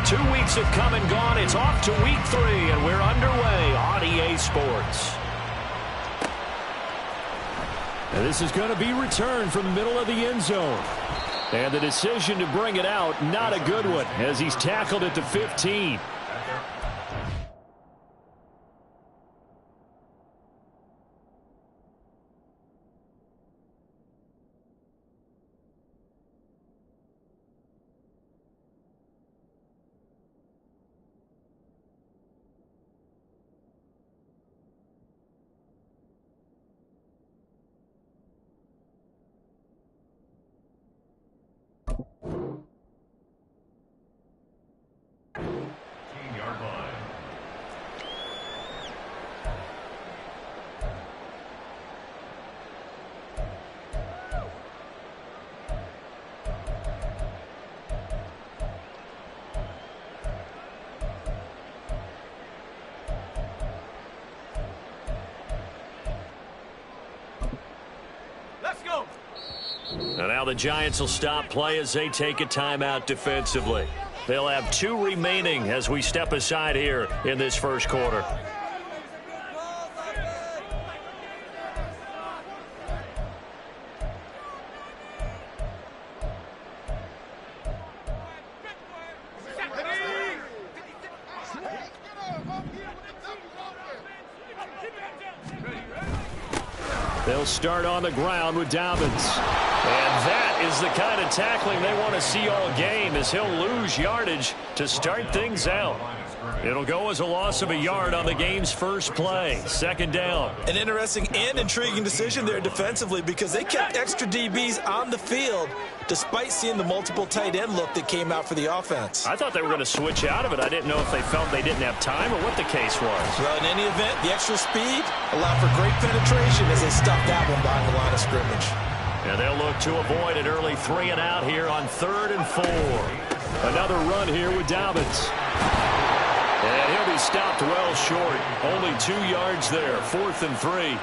2 weeks have come and gone. It's off to week 3, and we're underway on EA Sports. And this is going to be returned from the middle of the end zone. And the decision to bring it out, not a good one, as he's tackled at the 15. And now the Giants will stop play as they take a timeout defensively. They'll have 2 remaining as we step aside here in this first quarter. They'll start on the ground with Dobbins. And that is the kind of tackling they want to see all game, as he'll lose yardage to start things out. It'll go as a loss of a yard on the game's first play. Second down. An interesting and intriguing decision there defensively, because they kept extra DBs on the field despite seeing the multiple tight end look that came out for the offense. I thought they were going to switch out of it. I didn't know if they felt they didn't have time or what the case was. Well, in any event, the extra speed allowed for great penetration as they stuffed that one behind the line of scrimmage. And they'll look to avoid an early 3 and out here on 3rd and 4. Another run here with Dobbins. And he'll be stopped well short. Only 2 yards there. 4th and 3.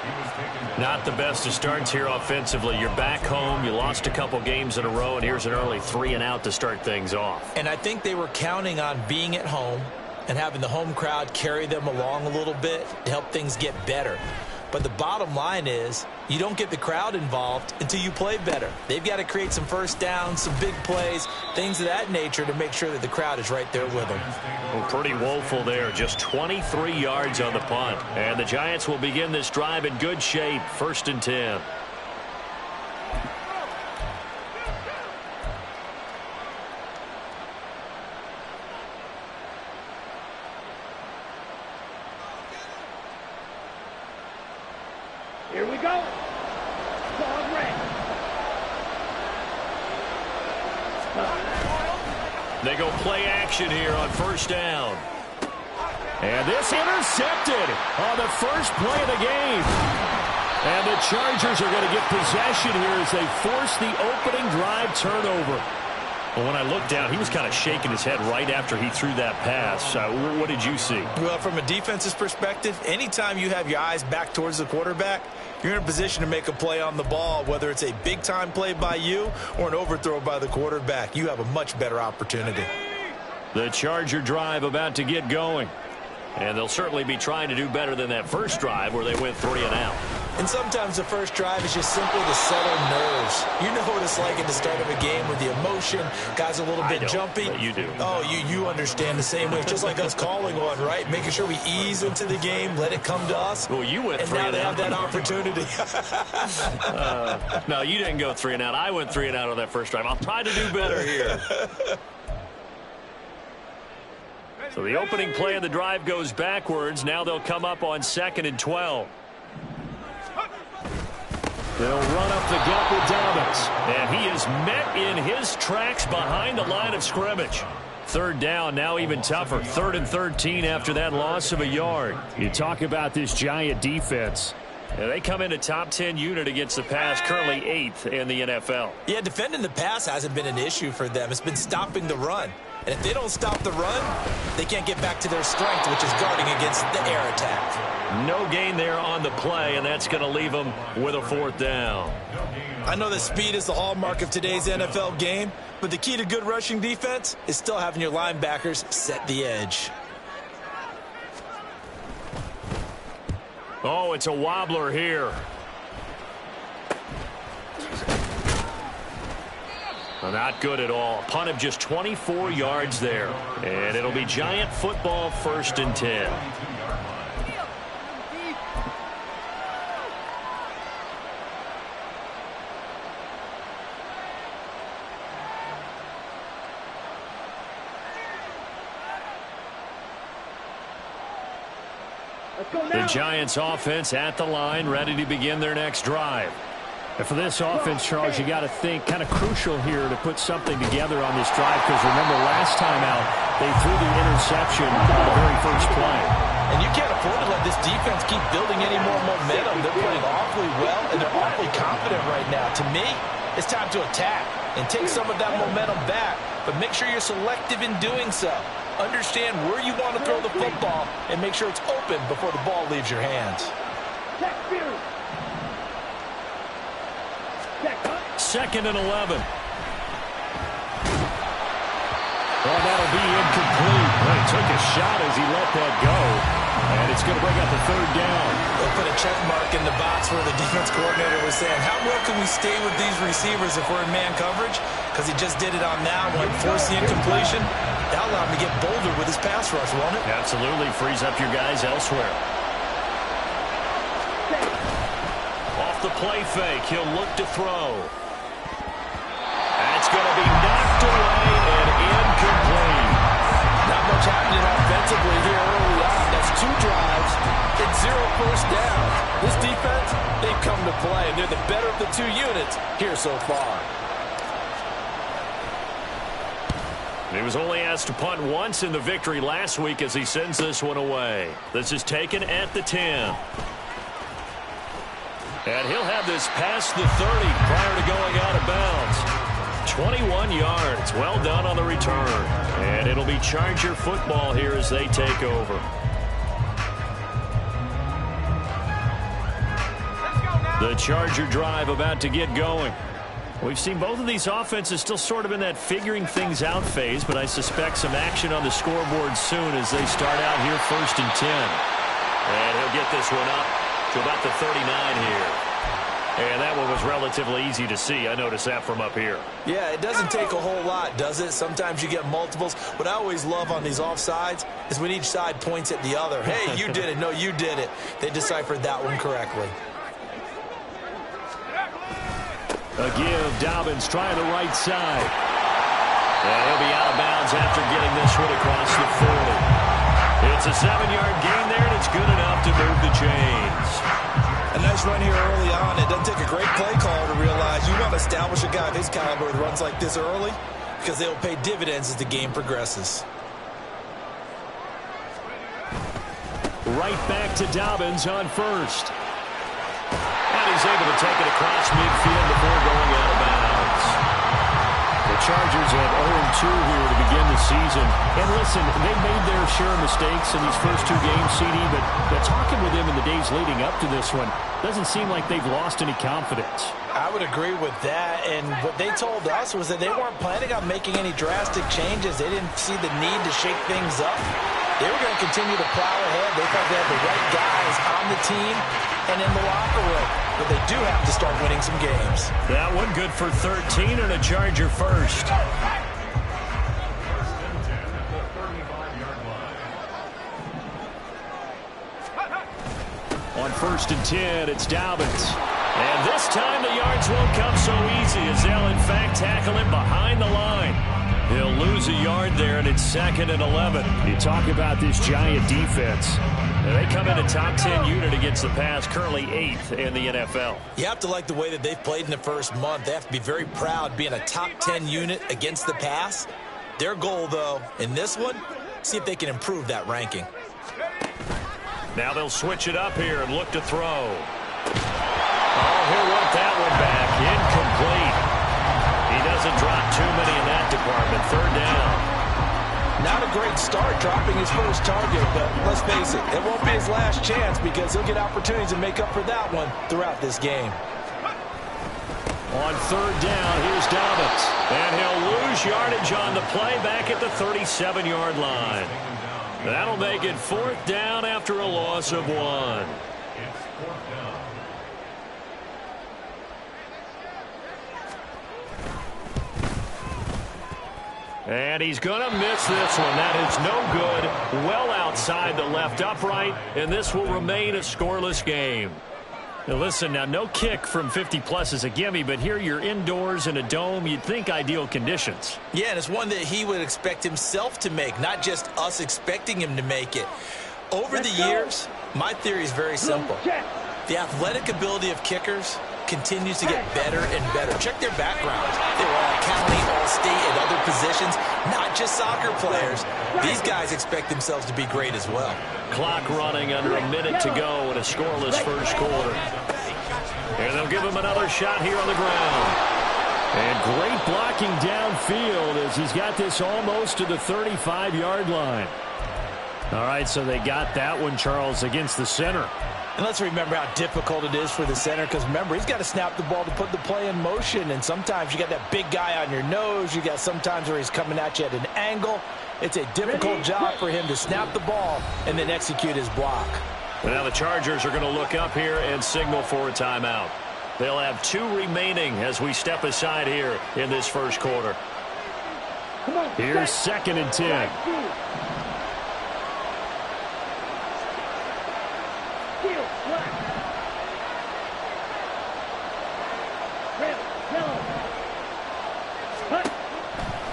Not the best of starts here offensively. You're back home. You lost a couple games in a row, and here's an early 3 and out to start things off. And I think they were counting on being at home and having the home crowd carry them along a little bit to help things get better. But the bottom line is you don't get the crowd involved until you play better. They've got to create some first downs, some big plays, things of that nature to make sure that the crowd is right there with them. Well, pretty woeful there. Just 23 yards on the punt. And the Giants will begin this drive in good shape. 1st and 10. Here we go. Dog red. They go play action here on 1st down. And this intercepted on the first play of the game. And the Chargers are going to get possession here as they force the opening drive turnover. Well, when I looked down, he was kind of shaking his head right after he threw that pass. What did you see? Well, from a defense's perspective, anytime you have your eyes back towards the quarterback, you're in a position to make a play on the ball, whether it's a big-time play by you or an overthrow by the quarterback. You have a much better opportunity. The Charger drive about to get going. And they'll certainly be trying to do better than that first drive where they went 3 and out. And sometimes the first drive is just simply to settle nerves. You know what it's like at the start of a game with the emotion. Guys a little bit jumpy. But you do. Oh, you understand the same way. It's just like us calling on, right? Making sure we ease into the game, let it come to us. Well, you went 3 and out. And now they have that opportunity. No, you didn't go 3 and out. I went 3 and out on that first drive. I'll try to do better here. So the opening play of the drive goes backwards. Now they'll come up on 2nd and 12. They'll run up the gut with Dobbins. And he is met in his tracks behind the line of scrimmage. 3rd down, now even tougher. 3rd and 13 after that loss of a yard. You talk about this Giant defense. And they come in a top 10 unit against the pass, currently 8th in the NFL. Yeah, defending the pass hasn't been an issue for them. It's been stopping the run. And if they don't stop the run, they can't get back to their strength, which is guarding against the air attack. No gain there on the play, and that's going to leave them with a 4th down. I know that speed is the hallmark of today's NFL game, but the key to good rushing defense is still having your linebackers set the edge. Oh, it's a wobbler here. Not good at all. Punt of just 24 yards there. And it'll be Giant football, 1st and 10. The Giants offense at the line, ready to begin their next drive. And for this offense, Charles, you got to think kind of crucial here to put something together on this drive, because remember last time out they threw the interception on the very first play. And you can't afford to let this defense keep building any more momentum. They're playing awfully well, and they're awfully confident right now. To me, it's time to attack and take some of that momentum back, but make sure you're selective in doing so. Understand where you want to throw the football and make sure it's open before the ball leaves your hands. 2nd and 11. Well, that'll be incomplete. Well, he took a shot as he let that go. And it's going to bring up a 3rd down. They'll put a check mark in the box where the defense coordinator was saying, how well can we stay with these receivers if we're in man coverage? Because he just did it on that one, forced the incompletion. That'll allow him to get bolder with his pass rush, won't it? Absolutely. Frees up your guys elsewhere. Off the play fake, he'll look to throw. That's going to be knocked away and incomplete. Not much happening offensively here early on. That's 2 drives and 0 first down. This defense, they've come to play, and they're the better of the 2 units here so far. He was only asked to punt once in the victory last week as he sends this one away. This is taken at the 10. And he'll have this past the 30 prior to going out of bounds. 21 yards. Well done on the return. And it'll be Charger football here as they take over. The Charger drive about to get going. We've seen both of these offenses still sort of in that figuring things out phase, but I suspect some action on the scoreboard soon as they start out here 1st and 10. And he'll get this one up to about the 39 here. And that one was relatively easy to see. I noticed that from up here. Yeah, it doesn't take a whole lot, does it? Sometimes you get multiples. What I always love on these offsides is when each side points at the other. Hey, you did it. No, you did it. They deciphered that one correctly. A give. Dobbins trying the right side. And he'll be out of bounds after getting this one across the 40. It's a 7-yard gain there, and it's good enough to move the chains. A nice run here early on. It doesn't take a great play caller to realize you want to establish a guy of his caliber with runs like this early, because they'll pay dividends as the game progresses. Right back to Dobbins on 1st. And he's able to take it across midfield before going out of bounds. The Chargers have 0-2 here to begin the season. And listen, they've made their share of mistakes in these first 2 games, CD, but talking with them in the days leading up to this one, doesn't seem like they've lost any confidence. I would agree with that, and what they told us was that they weren't planning on making any drastic changes. They didn't see the need to shake things up. They were going to continue to plow ahead. They thought they had the right guys on the team and in the locker room, but they do have to start winning some games. That one good for 13 and a Charger first. On 1st and 10, it's Dobbins. And this time the yards won't come so easy as they'll in fact tackle him behind the line. He'll lose a yard there, and it's 2nd and 11. You talk about this Giant defense. They come in a top 10 unit against the pass, currently 8th in the NFL. You have to like the way that they've played in the first month. They have to be very proud being a top 10 unit against the pass. Their goal, though, in this one, see if they can improve that ranking. Now they'll switch it up here and look to throw. hasn't dropped too many in that department. Third down. Not a great start dropping his first target, but let's face it won't be his last chance because he'll get opportunities to make up for that one throughout this game. On third down, here's Dobbins. And he'll lose yardage on the play back at the 37-yard line. That'll make it fourth down after a loss of 1. And he's going to miss this one. That is no good. Well outside the left upright, and this will remain a scoreless game. Now listen, now no kick from 50-plus is a gimme, but here you're indoors in a dome. You'd think ideal conditions. Yeah, and it's one that he would expect himself to make, not just us expecting him to make it. Over the years, my theory is very simple. The athletic ability of kickers continues to get better and better. Check their backgrounds. They were all county, all state, and other positions, not just soccer players. These guys expect themselves to be great as well. Clock running under a minute to go in a scoreless first quarter. And they'll give him another shot here on the ground. And great blocking downfield as he's got this almost to the 35-yard line. All right, so they got that one, Charles, against the center. And let's remember how difficult it is for the center, because remember, he's got to snap the ball to put the play in motion, and sometimes you got that big guy on your nose. You got sometimes where he's coming at you at an angle. It's a difficult job for him to snap the ball and then execute his block. Now the Chargers are going to look up here and signal for a timeout. They'll have 2 remaining as we step aside here in this first quarter. Here's 2nd and 10.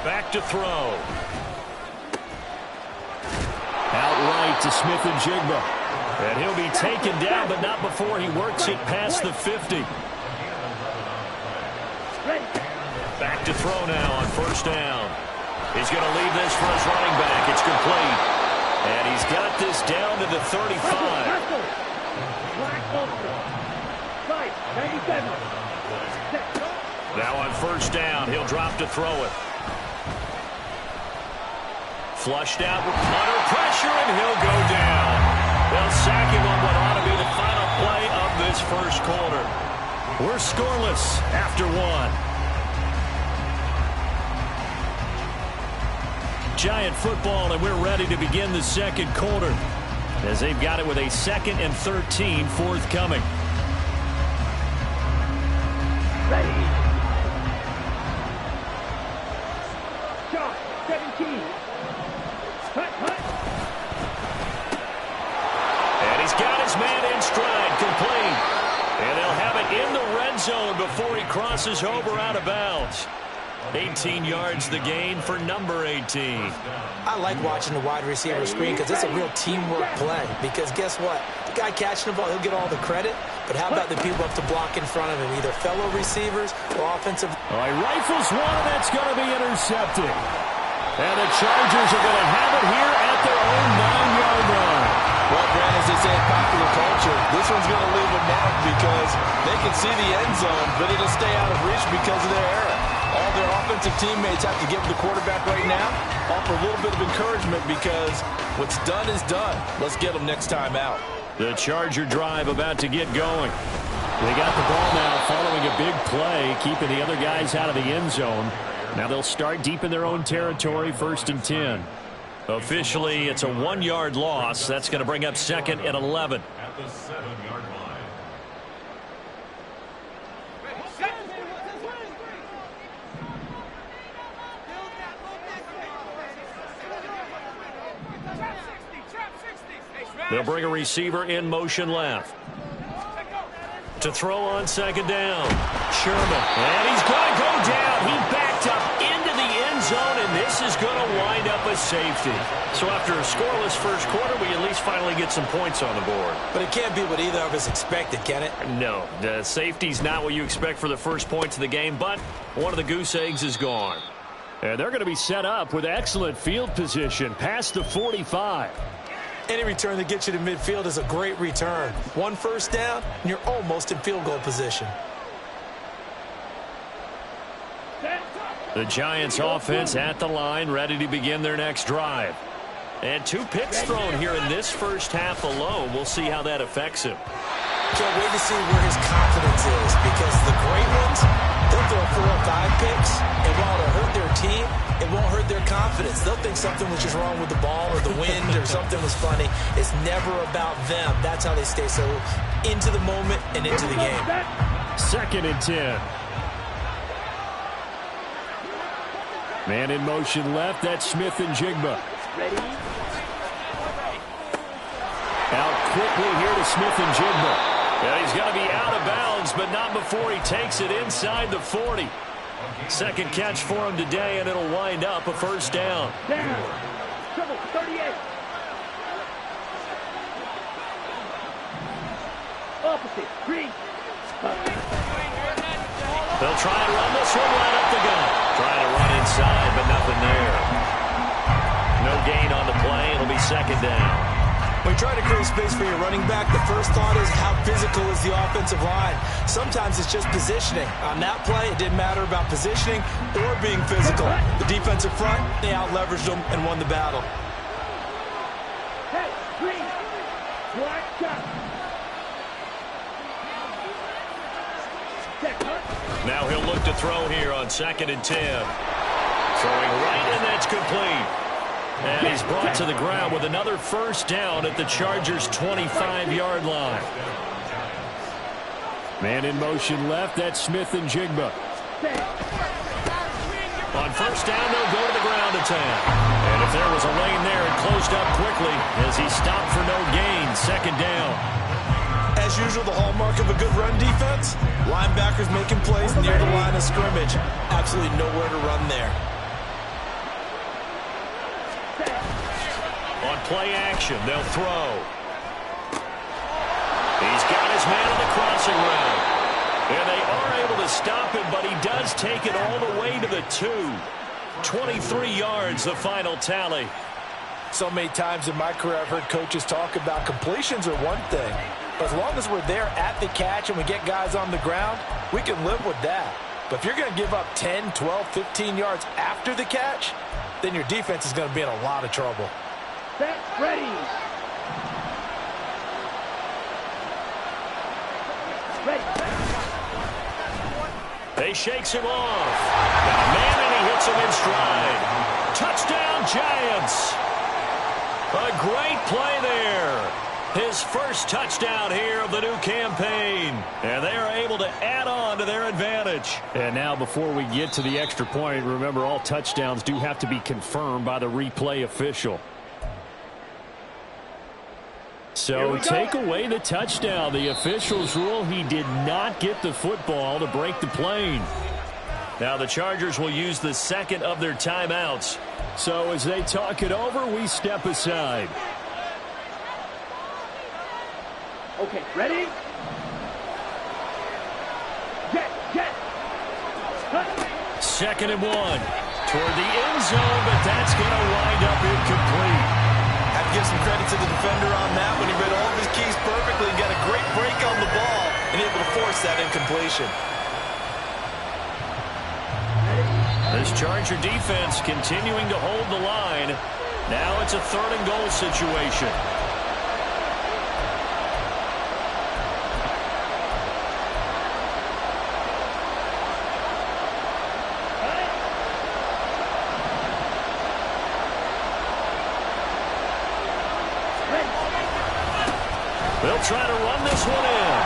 Back to throw. Outright to Smith-Njigba. And he'll be taken down, but not before he works it past the 50. Back to throw now on first down. He's going to leave this for his running back. It's complete. And he's got this down to the 35. Now on first down, he'll drop to throw it. Flushed out, under pressure, and he'll go down. They'll sack him on what ought to be the final play of this first quarter. We're scoreless after 1. Giant football, and we're ready to begin the second quarter as they've got it with a 2nd and 13 forthcoming. Ready. Shot, 17. And he's got his man in stride, complete. And they'll have it in the red zone before he crosses over out of bounds. 18 yards the gain for number 18. I like watching the wide receiver screen because it's a real teamwork play. Because guess what? The guy catching the ball, he'll get all the credit. But how about the people up to block in front of him, either fellow receivers or offensive? All right, rifles one, that's going to be intercepted. And the Chargers are going to have it here at their own 9-yard line. Well, Brent, as they say in popular culture, this one's going to leave them now because they can see the end zone, but it'll stay out of reach because of their error. All their offensive teammates have to give the quarterback right now, offer a little bit of encouragement because what's done is done. Let's get them next time out. The Charger drive about to get going. They got the ball now following a big play, keeping the other guys out of the end zone. Now they'll start deep in their own territory, 1st and 10. Officially, it's a 1-yard loss. That's going to bring up 2nd and 11. At the 7-yard line. They'll bring a receiver in motion left. To throw on 2nd down. Sherman. And he's going to go down. He backed up into the end zone, and this is going to wind up a safety. So after a scoreless first quarter, we at least finally get some points on the board. But it can't be what either of us expected, can it? No, the safety's not what you expect for the first points of the game, but one of the goose eggs is gone. And they're going to be set up with excellent field position past the 45. Any return that gets you to midfield is a great return. 1 first down, and you're almost in field goal position. The Giants offense at the line, ready to begin their next drive. And 2 picks thrown here in this first half alone. We'll see how that affects him. Can't wait to see where his confidence is, because the great ones, they'll throw 4 or 5 picks, and while it'll hurt their team, it won't hurt their confidence. They'll think something was just wrong with the ball or the wind or something was funny. It's never about them. That's how they stay so into the moment and into the game. 2nd and 10. Man in motion left. That's Smith and Jigba. Ready? Out quickly here to Smith and Jigba. Yeah, he's going to be out of bounds, but not before he takes it inside the 40. Second catch for him today, and it'll wind up a first down. Down. Trouble, 38. Opposite. Green. They'll try and run this one right up the gut. Trying to run inside, but nothing there. No gain on the play. It'll be 2nd down. When you try to create space for your running back, the first thought is how physical is the offensive line. Sometimes it's just positioning. On that play, it didn't matter about positioning or being physical. The defensive front, they out-leveraged them and won the battle. Hey, green. Black shot. Now he'll look to throw here on 2nd and 10. Throwing right, and that's complete. And he's brought to the ground with another first down at the Chargers' 25-yard line. Man in motion left. That's Smith and Jigba. On first down, they'll go to the ground attack. And if there was a lane there, it closed up quickly as he stopped for no gain. 2nd down. As usual, the hallmark of a good run defense, linebackers making plays near the line of scrimmage. Absolutely nowhere to run there. On play action, they'll throw. He's got his man on the crossing route. And they are able to stop him, but he does take it all the way to the 2. 23 yards, the final tally. So many times in my career I've heard coaches talk about completions are one thing. But as long as we're there at the catch and we get guys on the ground, we can live with that. But if you're going to give up 10, 12, 15 yards after the catch, then your defense is going to be in a lot of trouble. Set, ready. Ready. They shakes him off. Now Manning, he hits him in stride. Touchdown, Giants. A great play there. His first touchdown here of the new campaign. And they are able to add on to their advantage. And now before we get to the extra point, remember all touchdowns do have to be confirmed by the replay official. So take away the touchdown. The officials rule he did not get the football to break the plane. Now the Chargers will use the second of their timeouts. So as they talk it over, we step aside. Okay, ready? Jet. Cut. 2nd and 1. Toward the end zone, but that's going to wind up incomplete. Have to give some credit to the defender on that when he read all of his keys perfectly and got a great break on the ball and able to force that incompletion. This Charger defense continuing to hold the line. Now it's a 3rd and goal situation. They'll try to run this one in.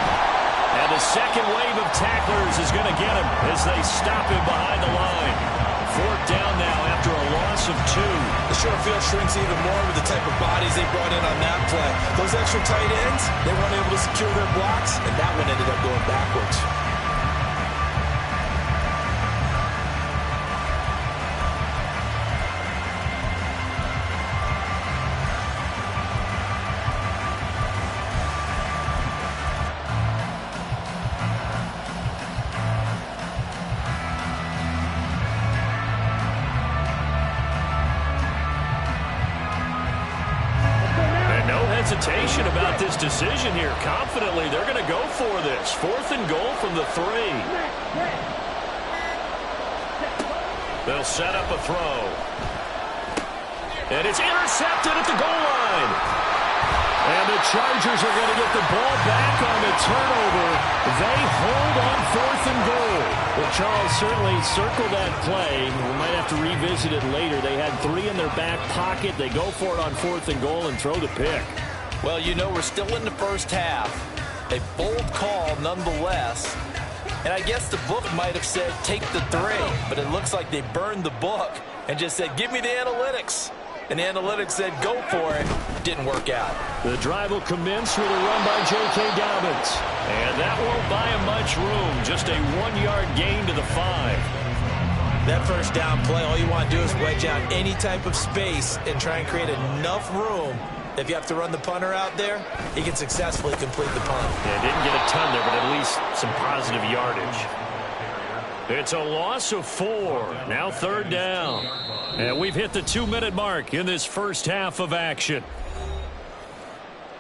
And the second wave of tacklers is going to get him as they stop him behind the line. 4th down now after a loss of 2. The short field shrinks even more with the type of bodies they brought in on that play. Those extra tight ends, they weren't able to secure their blocks, and that one ended up going backwards. Hesitation about this decision here. Confidently, they're going to go for this. 4th and goal from the 3. They'll set up a throw. And it's intercepted at the goal line. And the Chargers are going to get the ball back on the turnover. They hold on 4th and goal. Well, Charles, certainly circle that play. We might have to revisit it later. They had 3 in their back pocket. They go for it on 4th and goal and throw the pick. Well, you know, we're still in the first half. A bold call nonetheless. And I guess the book might have said take the 3, but it looks like they burned the book and just said give me the analytics. And the analytics said go for it. Didn't work out. The drive will commence with a run by J.K. Dobbins. And that won't buy him much room. Just a 1-yard gain to the 5. That first down play, all you want to do is wedge out any type of space and try and create enough room. If you have to run the punter out there, he can successfully complete the punt. Yeah, didn't get a ton there, but at least some positive yardage. It's a loss of 4. Now 3rd down. And we've hit the 2-minute mark in this first half of action.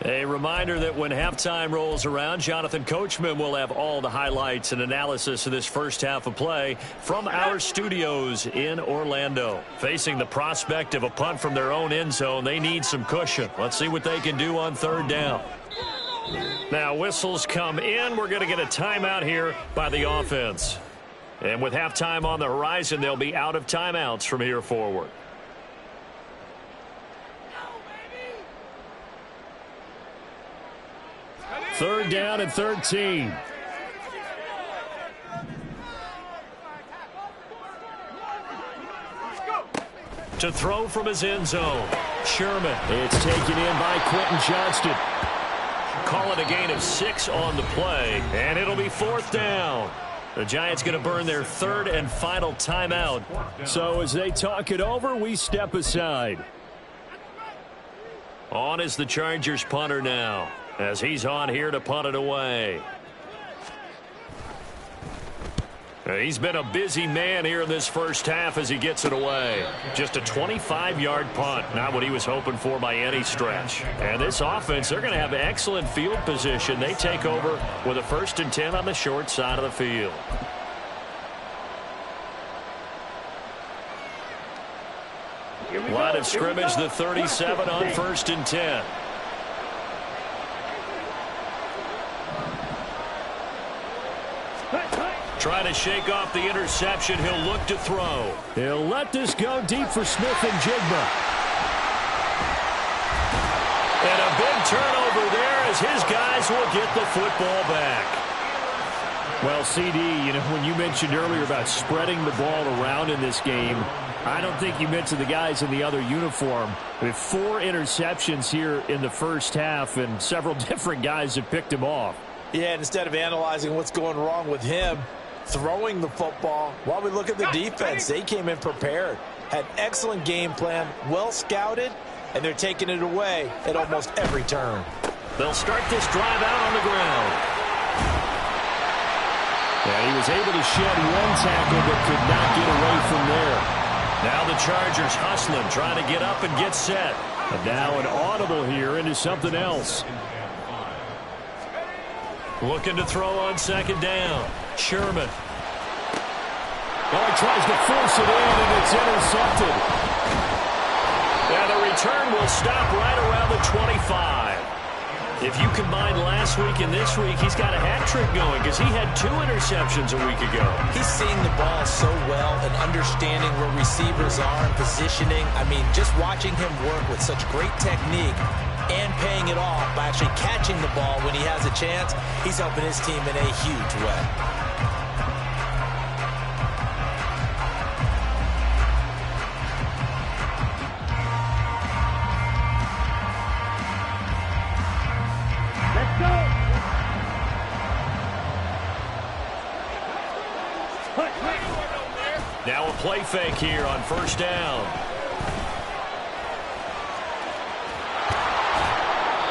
A reminder that when halftime rolls around, Jonathan Coachman will have all the highlights and analysis of this first half of play from our studios in Orlando. Facing the prospect of a punt from their own end zone, they need some cushion. Let's see what they can do on 3rd down. Now whistles come in. We're going to get a timeout here by the offense. And with halftime on the horizon, they'll be out of timeouts from here forward. Third down and 13. To throw from his end zone, Sherman. It's taken in by Quentin Johnston. Call it a gain of 6 on the play, and it'll be 4th down. The Giants going to burn their 3rd and final timeout. So as they talk it over, we step aside. On is the Chargers punter now, as he's on here to punt it away. He's been a busy man here in this first half as he gets it away. Just a 25-yard punt, not what he was hoping for by any stretch. And this offense, they're going to have excellent field position. They take over with a 1st and 10 on the short side of the field. Line of scrimmage, the 37 on 1st and 10. Trying to shake off the interception. He'll look to throw. He'll let this go deep for Smith and Jigba. And a big turnover there as his guys will get the football back. Well, CD, you know, when you mentioned earlier about spreading the ball around in this game, I don't think you mentioned the guys in the other uniform. With 4 interceptions here in the first half, and several different guys have picked him off. Yeah, and instead of analyzing what's going wrong with him, throwing the football, while we look at the defense, they came in prepared, had excellent game plan, well scouted, and they're taking it away at almost every turn. They'll start this drive out on the ground. Yeah, he was able to shed 1 tackle but could not get away from there. Now the Chargers hustling, trying to get up and get set. And now an audible here into something else. Looking to throw on 2nd down. Sherman. Oh, he tries to force it in, and it's intercepted. And the return will stop right around the 25. If you combine last week and this week, he's got a hat trick going because he had 2 interceptions a week ago. He's seeing the ball so well and understanding where receivers are and positioning. I mean, just watching him work with such great technique and paying it off by actually catching the ball when he has a chance, he's helping his team in a huge way. Let's go. Now a play fake here on 1st down.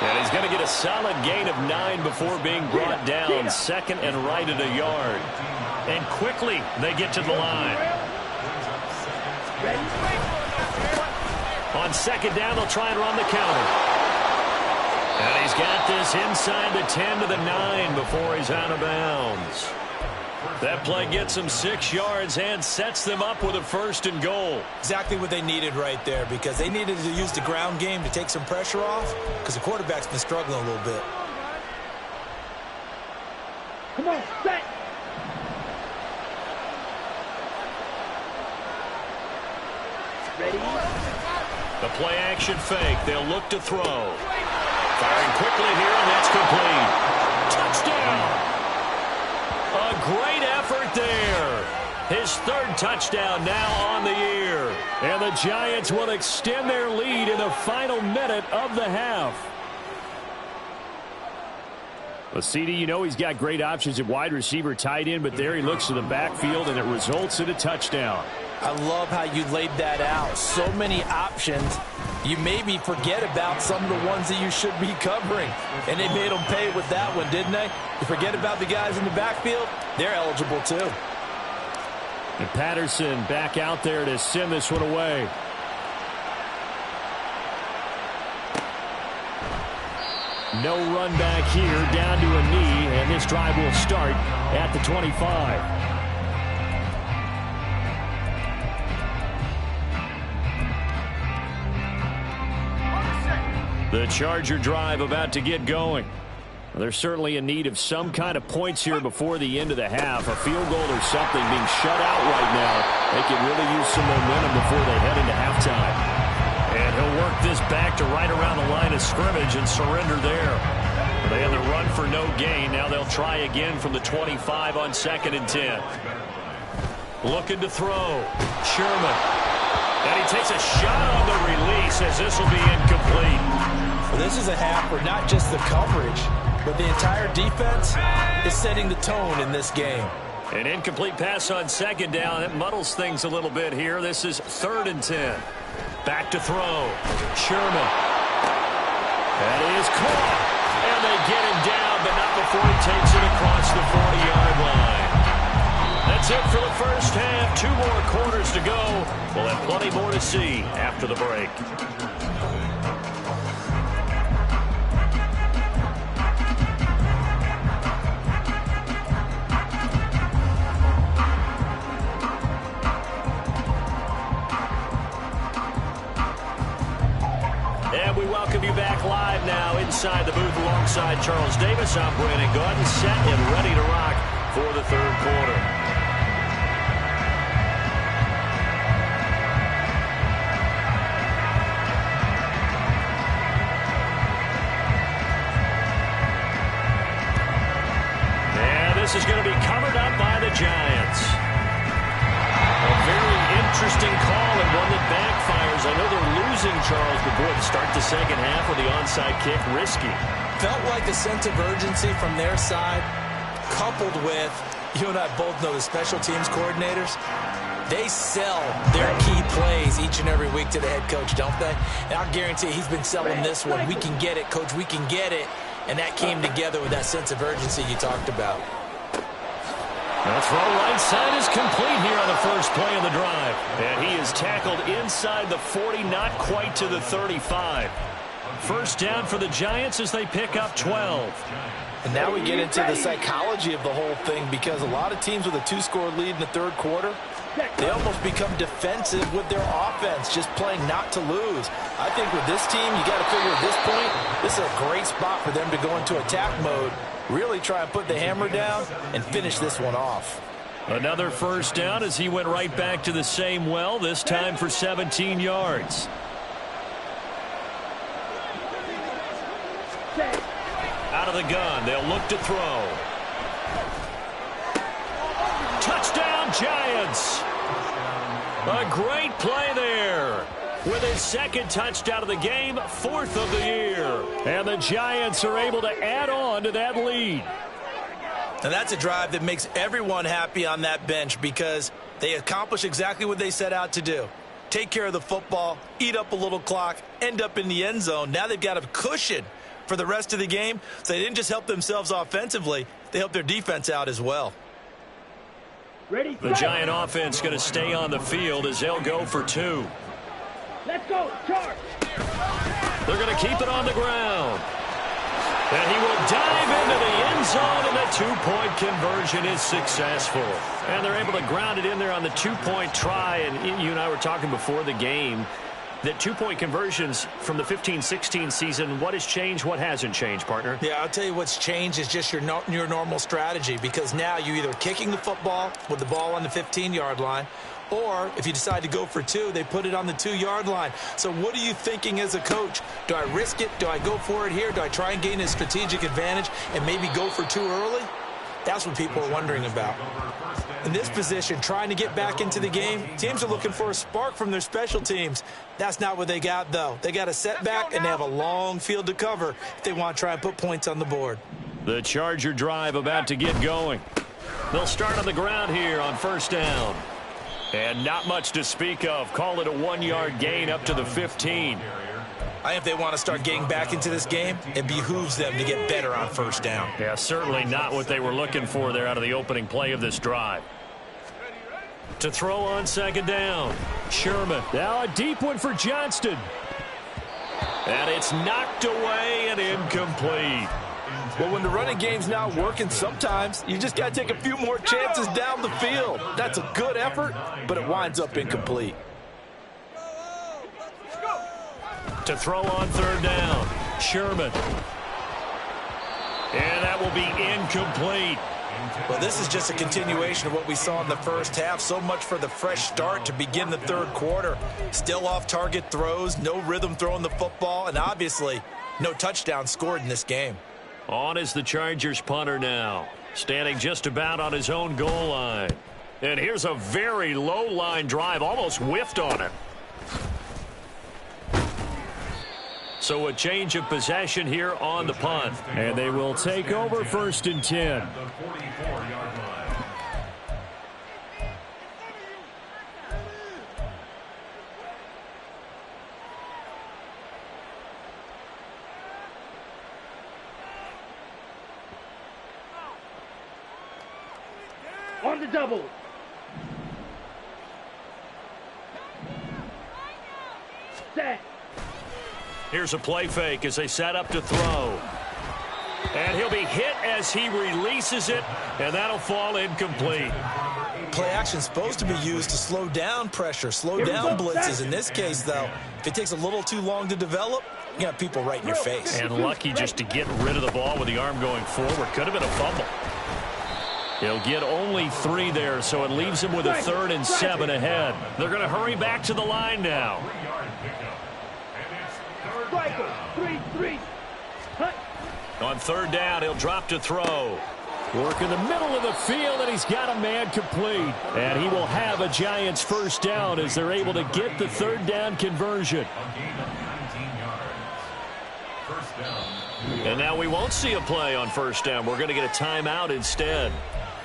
And he's going to get a solid gain of 9 before being brought down. 2nd and right at a yard. And quickly they get to the line. On 2nd down, they'll try and run the counter. And he's got this inside the 10 to the 9 before he's out of bounds. That play gets them 6 yards and sets them up with a 1st and goal. Exactly what they needed right there, because they needed to use the ground game to take some pressure off, because the quarterback's been struggling a little bit. Come on, set. Ready? The play action fake. They'll look to throw. Firing quickly here, and that's complete. Touchdown! A great effort there. His 3rd touchdown now on the year. And the Giants will extend their lead in the final minute of the half. Well, CD, you know he's got great options at wide receiver, tight end, but there he looks to the backfield, and it results in a touchdown. I love how you laid that out. So many options. You maybe forget about some of the ones that you should be covering. And they made them pay with that one, didn't they? You forget about the guys in the backfield, they're eligible too. And Patterson back out there to send this one away. No run back here, down to a knee, and this drive will start at the 25. The Charger drive about to get going. Well, they're certainly in need of some kind of points here before the end of the half. A field goal or something, being shut out right now. They could really use some momentum before they head into halftime. And he'll work this back to right around the line of scrimmage and surrender there. They had the run for no gain. Now they'll try again from the 25 on 2nd and 10. Looking to throw. Sherman. And he takes a shot on the release as this will be incomplete. Well, this is a half where not just the coverage, but the entire defense is setting the tone in this game. An incomplete pass on 2nd down. It muddles things a little bit here. This is 3rd and 10. Back to throw. Sherman. That is caught. And they get him down, but not before he takes it across the 40-yard line. That's it for the first half. 2 more quarters to go. We'll have plenty more to see after the break. And we welcome you back live now inside the booth alongside Charles Davis. I'm Brandon Gaudin, set and ready to rock for the 3rd quarter. And this is going to be covered up by the Giants. A very interesting call and one that backfires. I know they're losing Charles, but boy, to start the 2nd half with the onside kick, risky. Felt like a sense of urgency from their side, coupled with, you and I both know the special teams coordinators, they sell their key plays each and every week to the head coach, don't they? And I guarantee he's been selling this one. We can get it, coach, we can get it. And that came together with that sense of urgency you talked about. The throw right side is complete here on the first play of the drive. And he is tackled inside the 40, not quite to the 35. First down for the Giants as they pick up 12. And now we get into the psychology of the whole thing, because a lot of teams with a 2-score lead in the 3rd quarter, they almost become defensive with their offense, just playing not to lose. I think with this team, you got to figure at this point, this is a great spot for them to go into attack mode, really try and put the hammer down and finish this one off. Another first down as he went right back to the same well, this time for 17 yards. Out of the gun, they'll look to throw. Touchdown, Giants! A great play there. With his 2nd touchdown of the game, 4th of the year. And the Giants are able to add on to that lead. And that's a drive that makes everyone happy on that bench, because they accomplish exactly what they set out to do. Take care of the football, eat up a little clock, end up in the end zone. Now they've got a cushion for the rest of the game. So they didn't just help themselves offensively, they helped their defense out as well. The Giant offense going to stay on the field as they'll go for 2. Let's go, charge. They're going to keep it on the ground. And he will dive into the end zone, and the two-point conversion is successful. And they're able to ground it in there on the two-point try. And you and I were talking before the game that two-point conversions from the 15-16 season, what has changed, what hasn't changed, partner? Yeah, I'll tell you what's changed is just your normal strategy, because now you're either kicking the football with the ball on the 15-yard line, or if you decide to go for two, they put it on the 2-yard line. So what are you thinking as a coach? Do I risk it? Do I go for it here? Do I try and gain a strategic advantage and maybe go for two early? That's what people are wondering about. In this position, trying to get back into the game, teams are looking for a spark from their special teams. That's not what they got, though. They got a setback, and they have a long field to cover if they want to try and put points on the board. The Charger drive about to get going. They'll start on the ground here on first down. And not much to speak of. Call it a 1-yard gain up to the 15. I think if they want to start getting back into this game, it behooves them to get better on first down. Yeah, certainly not what they were looking for there out of the opening play of this drive. To throw on second down, Sherman. Now a deep one for Johnston. And it's knocked away and incomplete. Well, when the running game's not working, sometimes you just got to take a few more chances down the field. That's a good effort, but it winds up incomplete. To throw on third down, Sherman. And that will be incomplete. Well, this is just a continuation of what we saw in the first half. So much for the fresh start to begin the third quarter. Still off-target throws, no rhythm throwing the football, and obviously no touchdown scored in this game. On is the Chargers punter now, standing just about on his own goal line. And here's a very low line drive, almost whiffed on it. So a change of possession here on the punt. And they will take over first and 10. On the double. Set. Here's a play fake as they set up to throw. And he'll be hit as he releases it, and that'll fall incomplete. Play action is supposed to be used to slow down pressure, slow down blitzes. In this case, though, if it takes a little too long to develop, you got people right in your face. And lucky just to get rid of the ball with the arm going forward. Could have been a fumble. He'll get only 3 there, so it leaves him with a 3rd and 7 ahead. They're going to hurry back to the line now. 3-3. Hut. On third down, he'll drop to throw. Work in the middle of the field, and he's got a man complete. And he will have a Giants first down as they're able to get the third down conversion. And now we won't see a play on first down. We're going to get a timeout instead.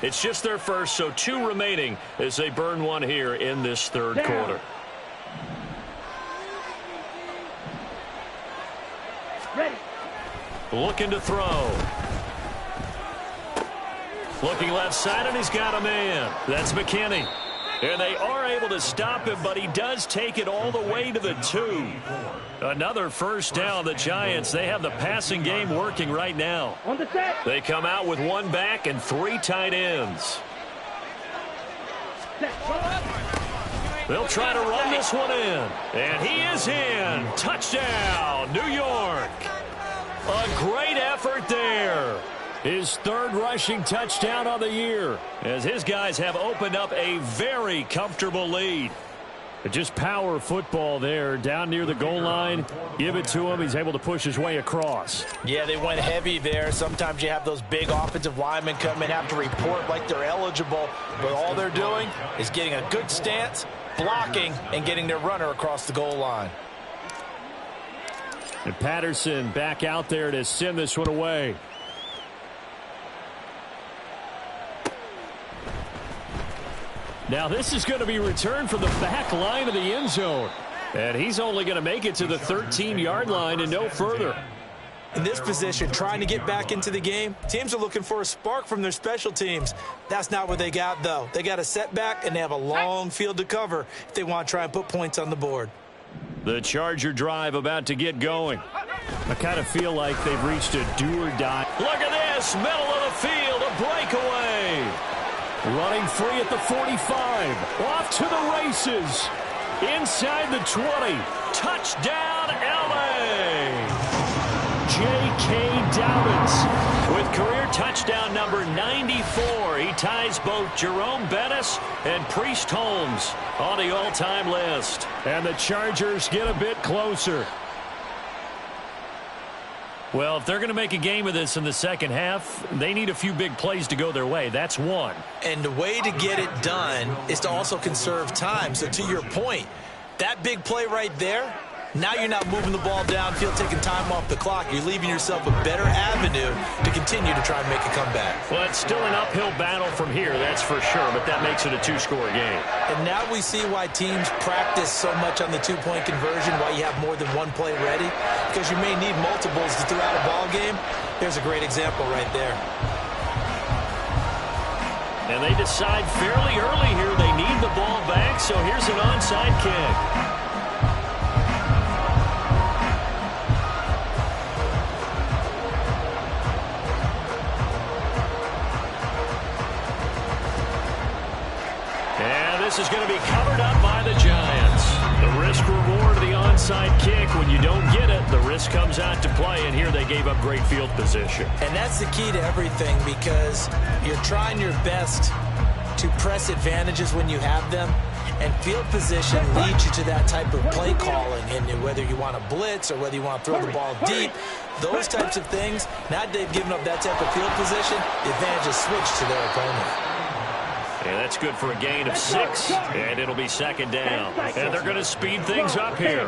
It's just their first, so 2 remaining as they burn one here in this third quarter. Ready. Looking to throw. Looking left side, and he's got a man. That's McKinney. And they are able to stop him, but he does take it all the way to the 2. Another first down. The Giants, they have the passing game working right now. On the set. They come out with 1 back and 3 tight ends. Set. They'll try to run this one in. And he is in. Touchdown, New York. A great effort there. His 3rd rushing touchdown on the year, as his guys have opened up a very comfortable lead. Just power football there, down near the goal line. Give it to him. He's able to push his way across. Yeah, they went heavy there. Sometimes you have those big offensive linemen come in, have to report like they're eligible, but all they're doing is getting a good stance, blocking, and getting their runner across the goal line. And Patterson back out there to send this one away. Now this is going to be returned from the back line of the end zone. And he's only going to make it to the 13-yard line and no further. In this position, trying to get back into the game, teams are looking for a spark from their special teams. That's not what they got, though. They got a setback, and they have a long field to cover if they want to try and put points on the board. The Charger drive about to get going. I kind of feel like they've reached a do-or-die. Look at this, middle of the field, a breakaway. Running free at the 45. Off to the races. Inside the 20. Touchdown, L.A. J.K. Dobbins. With career touchdown number 94, he ties both Jerome Bettis and Priest Holmes on the all-time list. And the Chargers get a bit closer. Well, if they're going to make a game of this in the second half, they need a few big plays to go their way. That's one. And the way to get it done is to also conserve time. So to your point, that big play right there, now you're not moving the ball downfield, taking time off the clock. You're leaving yourself a better avenue to continue to try and make a comeback. Well, it's still an uphill battle from here, that's for sure, but that makes it a two-score game. And now we see why teams practice so much on the two-point conversion, why you have more than one play ready, because you may need multiples to throw out a ball game. There's a great example right there. And they decide fairly early here they need the ball back, so here's an onside kick. This is going to be covered up by the Giants. The risk-reward of the onside kick. When you don't get it, the risk comes out to play, and here they gave up great field position. And that's the key to everything, because you're trying your best to press advantages when you have them, and field position leads you to that type of play calling. And whether you want to blitz or whether you want to throw the ball deep, those types of things, now that they've given up that type of field position, the advantage is switched to their opponent. And that's good for a gain of 6, and it'll be second down. And they're going to speed things up here.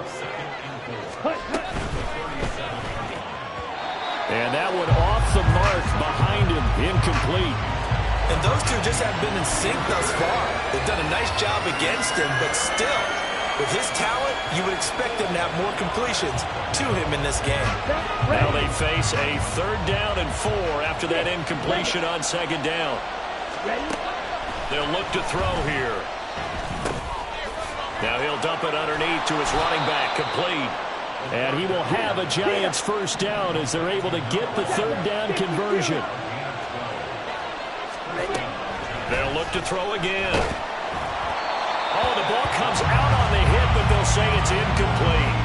And that one off the mark behind him, incomplete. And those two just haven't been in sync thus far. They've done a nice job against him, but still, with his talent, you would expect them to have more completions to him in this game. Now they face a 3rd down and 4 after that incompletion on second down. They'll look to throw here. Now he'll dump it underneath to his running back, complete. And he will have a Giants first down as they're able to get the 3rd down conversion. They'll look to throw again. Oh, the ball comes out on the hit, but they'll say it's incomplete.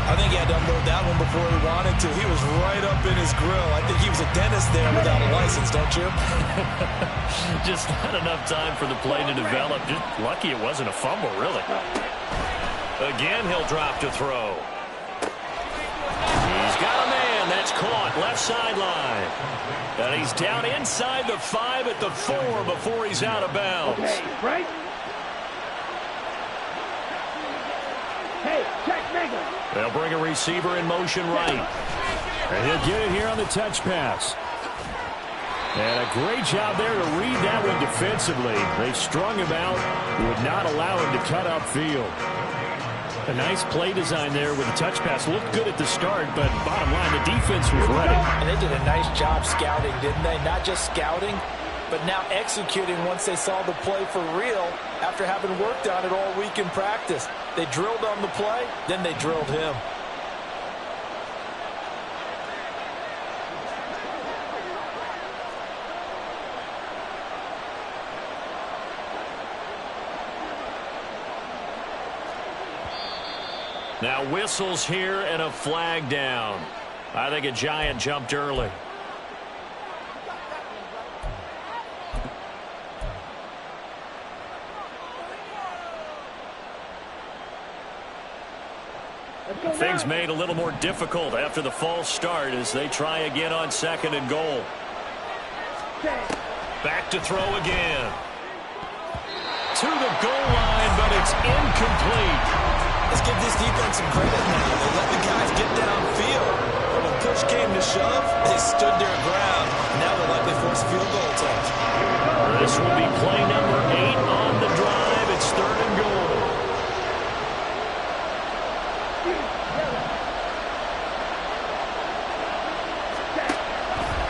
I think he had to unload that one before he wanted to. He was right up in his grill. I think he was a dentist there without a license, don't you? Just not enough time for the play to develop. Just lucky it wasn't a fumble, really. Again, he'll drop to throw. He's got a man. That's caught. Left sideline. And he's down inside the 5 at the 4 before he's out of bounds. Okay, right? Hey, check Mega. They'll bring a receiver in motion right. And he'll get it here on the touch pass. And a great job there to read that one defensively. They strung him out, would not allow him to cut upfield. A nice play design there with the touch pass. Looked good at the start, but bottom line, the defense was ready. And they did a nice job scouting, didn't they? Not just scouting, but now executing once they saw the play for real after having worked on it all week in practice. They drilled on the play, then they drilled him. Now whistles here and a flag down. I think a Giant jumped early. Things made a little more difficult after the false start as they try again on 2nd and goal. Back to throw again. To the goal line, but it's incomplete. Let's give this defense some credit now. They let the guys get downfield. But when push came to shove, they stood their ground. Now they'll likely force a field goal attempt. This will be play number 8 on the drive. It's 3rd and goal.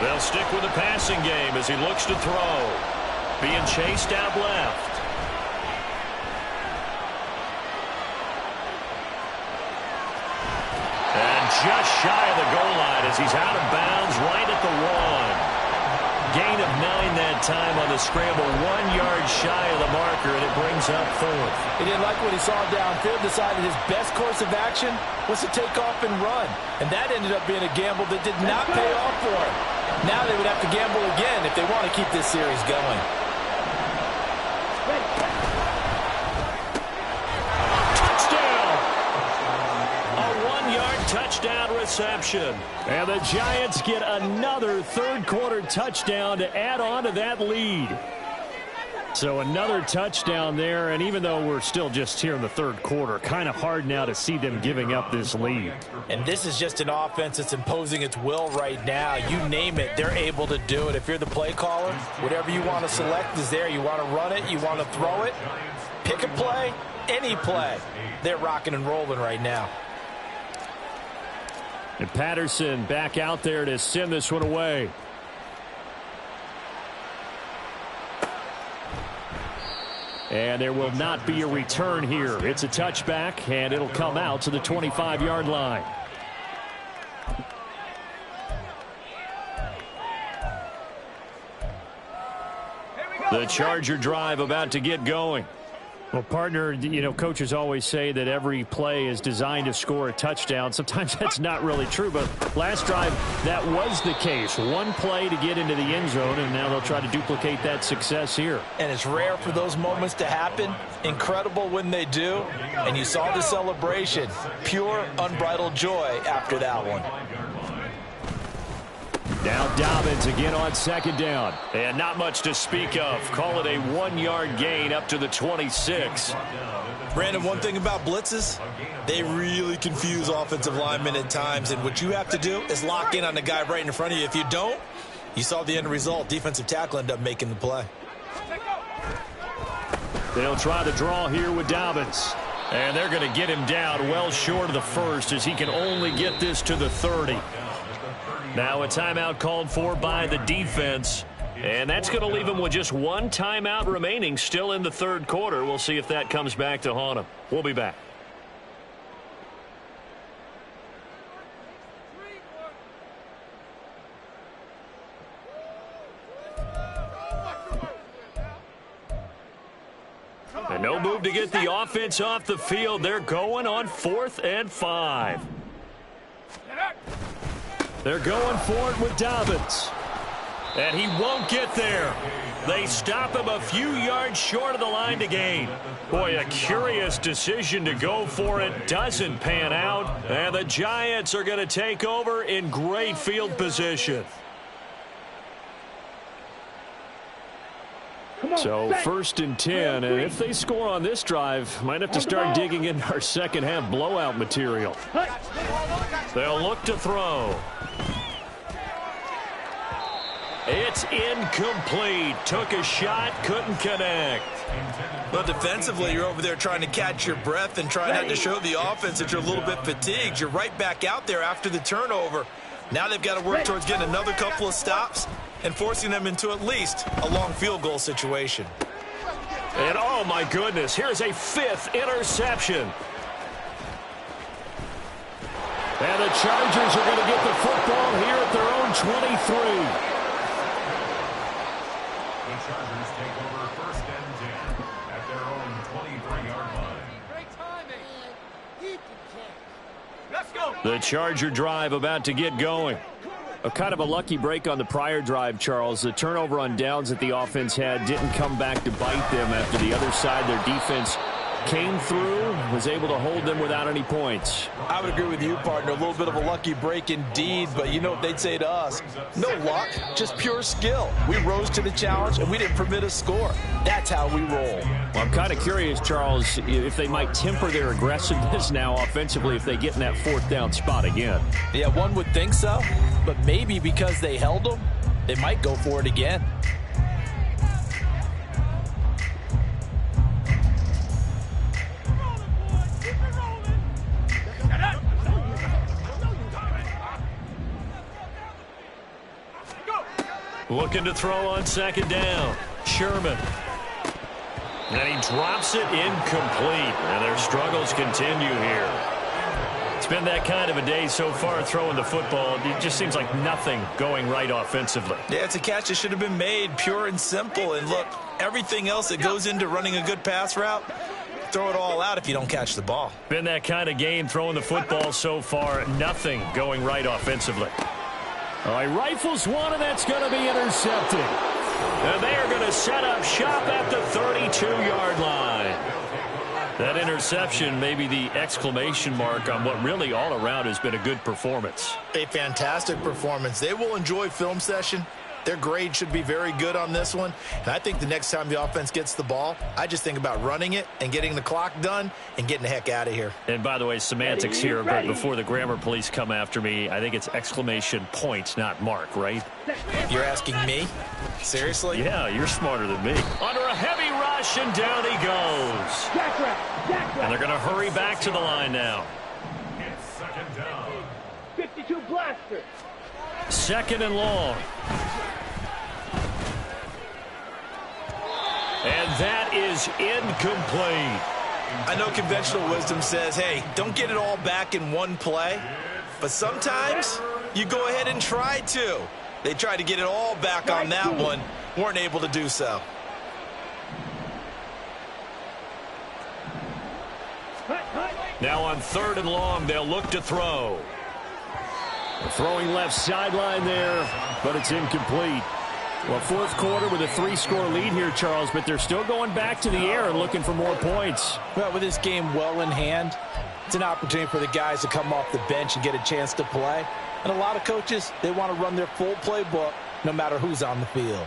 They'll stick with the passing game as he looks to throw. Being chased out left. And just shy of the goal line as he's out of bounds right at the 1. Gain of 9 that time on the scramble, 1 yard shy of the marker, and it brings up 4th. He didn't like what he saw downfield, decided his best course of action was to take off and run. And that ended up being a gamble that did not pay off for him. Now they would have to gamble again if they want to keep this series going. Touchdown! A 1-yard touchdown reception. And the Giants get another third-quarter touchdown to add on to that lead. So another touchdown there, and even though we're still just here in the third quarter, kind of hard now to see them giving up this lead. And this is just an offense that's imposing its will right now. You name it, they're able to do it. If you're the play caller, whatever you want to select is there. You want to run it, you want to throw it, pick a play, any play. They're rocking and rolling right now. And Patterson back out there to send this one away. And there will not be a return here. It's a touchback, and it'll come out to the 25-yard line. The Charger drive about to get going. Well, partner, you know, coaches always say that every play is designed to score a touchdown. Sometimes that's not really true, but last drive, that was the case. One play to get into the end zone, and now they'll try to duplicate that success here. And it's rare for those moments to happen. Incredible when they do. And you saw the celebration. Pure, unbridled joy after that one. Now Dobbins again on second down. And not much to speak of. Call it a 1-yard gain up to the 26. Brandon, one thing about blitzes, they really confuse offensive linemen at times. And what you have to do is lock in on the guy right in front of you. If you don't, you saw the end result. Defensive tackle ended up making the play. They'll try the draw here with Dobbins. And they're going to get him down well short of the first as he can only get this to the 30. Now a timeout called for by the defense. And that's going to leave him with just one timeout remaining still in the third quarter. We'll see if that comes back to haunt him. We'll be back. And no move to get the offense off the field. They're going on 4th and 5. They're going for it with Dobbins. And he won't get there. They stop him a few yards short of the line to gain. Boy, a curious decision to go for it. Doesn't pan out. And the Giants are going to take over in great field position. So 1st and 10, and if they score on this drive, might have to start digging in our second half blowout material. They'll look to throw. It's incomplete. Took a shot, couldn't connect. But defensively, you're over there trying to catch your breath and trying not to show the offense that you're a little bit fatigued. You're right back out there after the turnover. Now they've got to work towards getting another couple of stops and forcing them into at least a long field goal situation. And oh my goodness, here's a 5th interception. And the Chargers are going to get the football here at their own 23. The Chargers take over 1st and 10 at their own 23-yard line. Great timing. Let's go. The Charger drive about to get going. A kind of a lucky break on the prior drive, Charles. The turnover on downs that the offense had didn't come back to bite them after the other side. Their defense came through, was able to hold them without any points. I would agree with you, partner. A little bit of a lucky break indeed, but you know what they'd say to us? No luck, just pure skill. We rose to the challenge, and we didn't permit a score. That's how we roll. Well, I'm kind of curious, Charles, if they might temper their aggressiveness now offensively if they get in that 4th down spot again. Yeah, one would think so, but maybe because they held them, they might go for it again. Looking to throw on 2nd down. Sherman. And he drops it incomplete. And their struggles continue here. It's been that kind of a day so far throwing the football. It just seems like nothing going right offensively. Yeah, it's a catch that should have been made, pure and simple. And look, everything else that goes into running a good pass route, throw it all out if you don't catch the ball. Been that kind of game throwing the football so far. Nothing going right offensively. All right, rifles one, and that's going to be intercepted. And they are going to set up shop at the 32-yard line. That interception may be the exclamation mark on what really all around has been a good performance. A fantastic performance. They will enjoy film session. Their grade should be very good on this one. And I think the next time the offense gets the ball, I just think about running it and getting the clock done and getting the heck out of here. And by the way, semantics here, but before the grammar police come after me, I think it's exclamation point, not mark, right? You're asking me? Seriously? Yeah, you're smarter than me. Under a heavy rush, and down he goes. And they're going to hurry back to the line now. It's second down. 52 blaster. Second and long. And that is incomplete. I know conventional wisdom says, hey, don't get it all back in one play. But sometimes you go ahead and try to. They tried to get it all back on that one. Weren't able to do so. Now on third and long, they'll look to throw. Throwing left sideline there, but it's incomplete. Well, fourth quarter with a 3-score lead here, Charles, but they're still going back to the air and looking for more points. Well, with this game well in hand, it's an opportunity for the guys to come off the bench and get a chance to play. And a lot of coaches, they want to run their full playbook no matter who's on the field.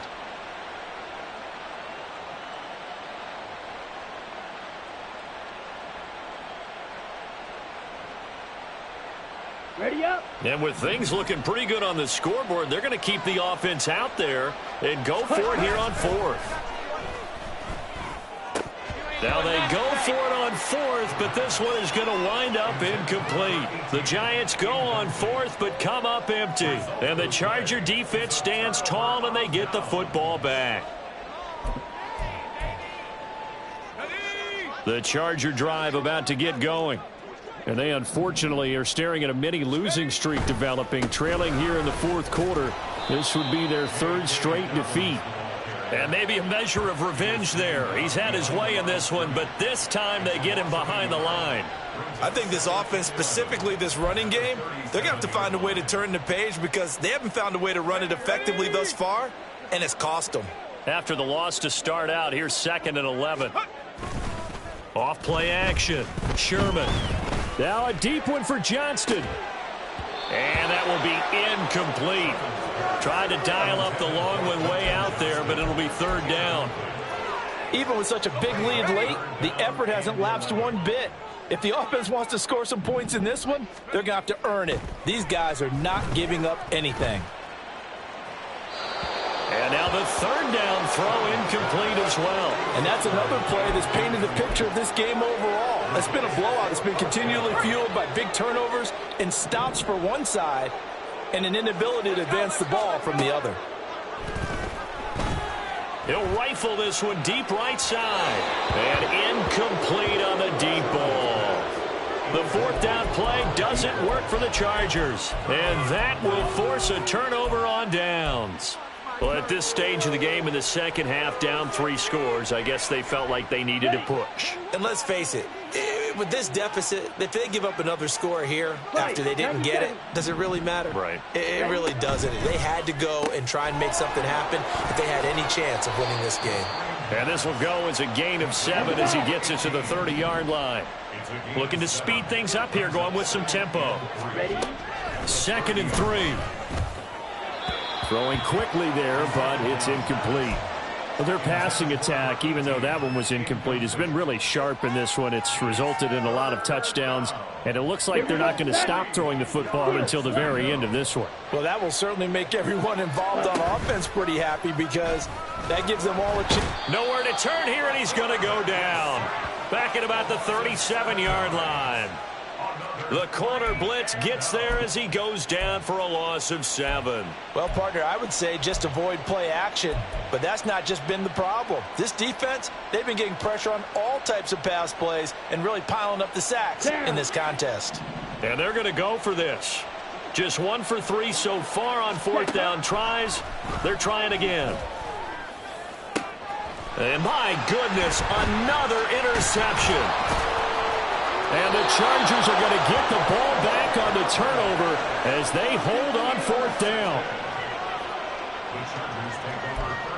Ready up. And with things looking pretty good on the scoreboard, they're going to keep the offense out there and go for it here on fourth. Now they go for it on fourth, but this one is going to wind up incomplete. The Giants go on fourth, but come up empty. And the Charger defense stands tall, and they get the football back. The Charger drive about to get going. And they unfortunately are staring at a mini losing streak developing, trailing here in the fourth quarter. This would be their third straight defeat. And maybe a measure of revenge there. He's had his way in this one, but this time they get him behind the line. I think this offense, specifically this running game, they're going to have to find a way to turn the page because they haven't found a way to run it effectively thus far, and it's cost them. After the loss to start out, here's second and 11. Off play action. Sherman. Now a deep one for Johnston. And that will be incomplete. Tried to dial up the long one way out there, but it'll be third down. Even with such a big lead late, the effort hasn't lapsed one bit. If the offense wants to score some points in this one, they're going to have to earn it. These guys are not giving up anything. And now the third down throw incomplete as well. And that's another play that's painted the picture of this game overall. It's been a blowout. It's been continually fueled by big turnovers and stops for one side and an inability to advance the ball from the other. He'll rifle this one deep right side. And incomplete on the deep ball. The fourth down play doesn't work for the Chargers. And that will force a turnover on downs. Well, at this stage of the game in the second half, down 3 scores, I guess they felt like they needed to push. And let's face it, with this deficit, if they give up another score here after they didn't get it, does it really matter? Right. It really doesn't. They had to go and try and make something happen if they had any chance of winning this game. And this will go as a gain of 7 as he gets it to the 30-yard line. Looking to speed things up here, going with some tempo. Second and 3. Throwing quickly there, but it's incomplete. Well, their passing attack, even though that one was incomplete, has been really sharp in this one. It's resulted in a lot of touchdowns, and it looks like they're not going to stop throwing the football until the very end of this one. Well, that will certainly make everyone involved on offense pretty happy because that gives them all a chance. Nowhere to turn here, and he's going to go down. Back at about the 37-yard line. The corner blitz gets there as he goes down for a loss of 7. Well, partner, I would say just avoid play action, but that's not just been the problem. This defense, they've been getting pressure on all types of pass plays and really piling up the sacks in this contest. And they're going to go for this. Just 1 for 3 so far on 4th down tries. They're trying again. And my goodness, another interception. And the Chargers are going to get the ball back on the turnover as they hold on 4th down. The Chargers take over